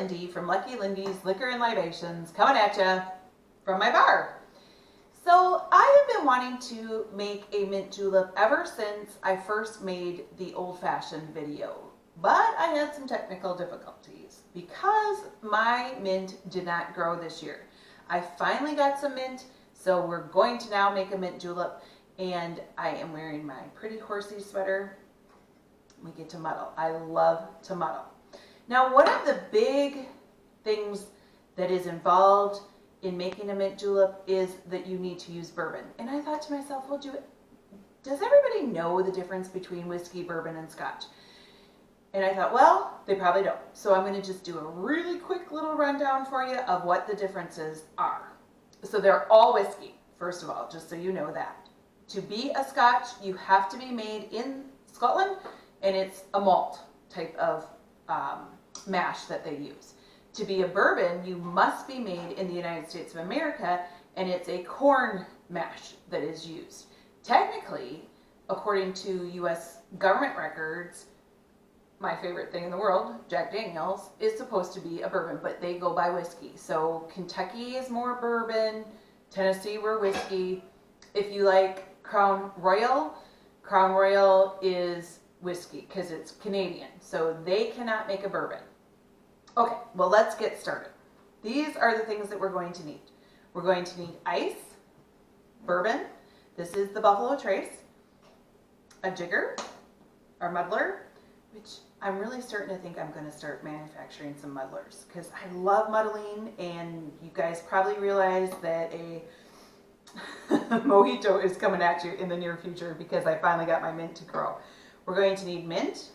Lindy from Lucky Lindy's Liquor and Libations, coming at you from my bar. So I have been wanting to make a mint julep ever since I first made the old-fashioned video, but I had some technical difficulties because my mint did not grow this year. I finally got some mint, so we're going to now make a mint julep, and I am wearing my pretty horsey sweater. We get to muddle. I love to muddle. Now, one of the big things that is involved in making a mint julep is that you need to use bourbon. And I thought to myself, well, does everybody know the difference between whiskey, bourbon, and scotch? And I thought, well, they probably don't. So I'm going to just do a really quick little rundown for you of what the differences are. So they're all whiskey, first of all, just so you know that. To be a scotch, you have to be made in Scotland, and it's a malt type of mash that they use. To be a bourbon, you must be made in the United States of America, and it's a corn mash that is used. Technically, according to U.S. government records, my favorite thing in the world, Jack Daniels, is supposed to be a bourbon, but they go by whiskey. So Kentucky is more bourbon, Tennessee we're whiskey. If you like Crown Royal is whiskey because it's Canadian, so they cannot make a bourbon. Okay, well, let's get started. These are the things that we're going to need. We're going to need ice, bourbon, this is the Buffalo Trace, a jigger, our muddler, which I'm really starting to think I'm going to start manufacturing some muddlers because I love muddling, and you guys probably realize that a mojito is coming at you in the near future because I finally got my mint to grow. We're going to need mint,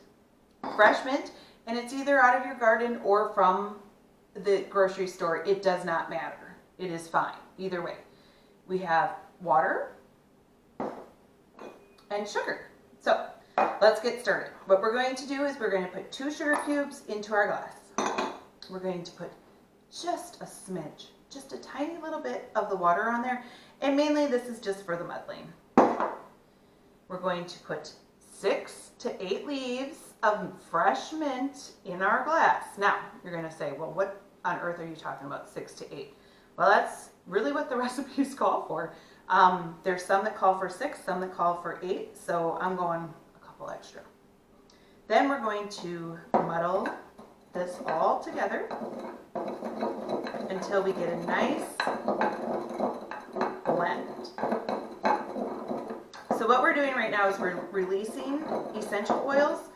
fresh mint, and it's either out of your garden or from the grocery store. It does not matter. It is fine. Either way. We have water and sugar. So let's get started. What we're going to do is we're going to put 2 sugar cubes into our glass. We're going to put just a smidge, just a tiny little bit of the water on there. And mainly this is just for the muddling. We're going to put 6 to 8 leaves of fresh mint in our glass. Now, you're going to say, well, what on earth are you talking about, 6 to 8? Well, that's really what the recipes call for. There's some that call for 6, some that call for 8, so I'm going a couple extra. Then we're going to muddle this all together until we get a nice blend. So what we're doing right now is we're releasing essential oils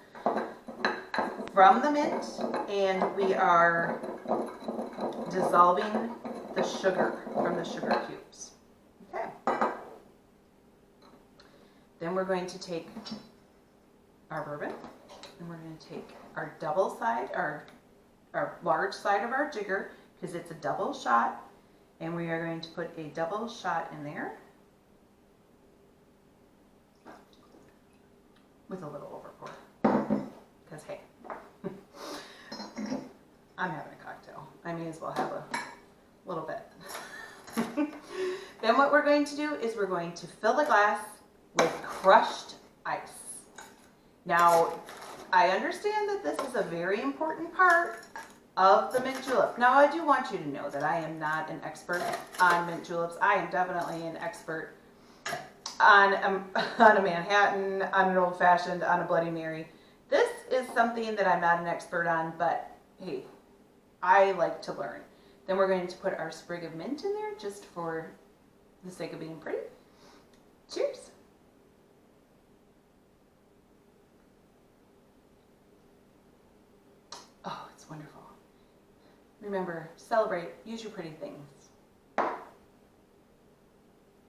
from the mint, and we are dissolving the sugar from the sugar cubes. Okay. Then we're going to take our bourbon, and we're going to take our double side, our large side of our jigger, because it's a double shot, and we are going to put a double shot in there with a little overpour, because hey, I'm having a cocktail. I may as well have a little bit. Then what we're going to do is we're going to fill the glass with crushed ice. Now, I understand that this is a very important part of the mint julep. Now, I do want you to know that I am not an expert on mint juleps. I am definitely an expert on a Manhattan, on an old-fashioned, on a Bloody Mary. This is something that I'm not an expert on, but hey, I like to learn. Then we're going to put our sprig of mint in there just for the sake of being pretty. Cheers. Oh, it's wonderful. Remember, celebrate, use your pretty things.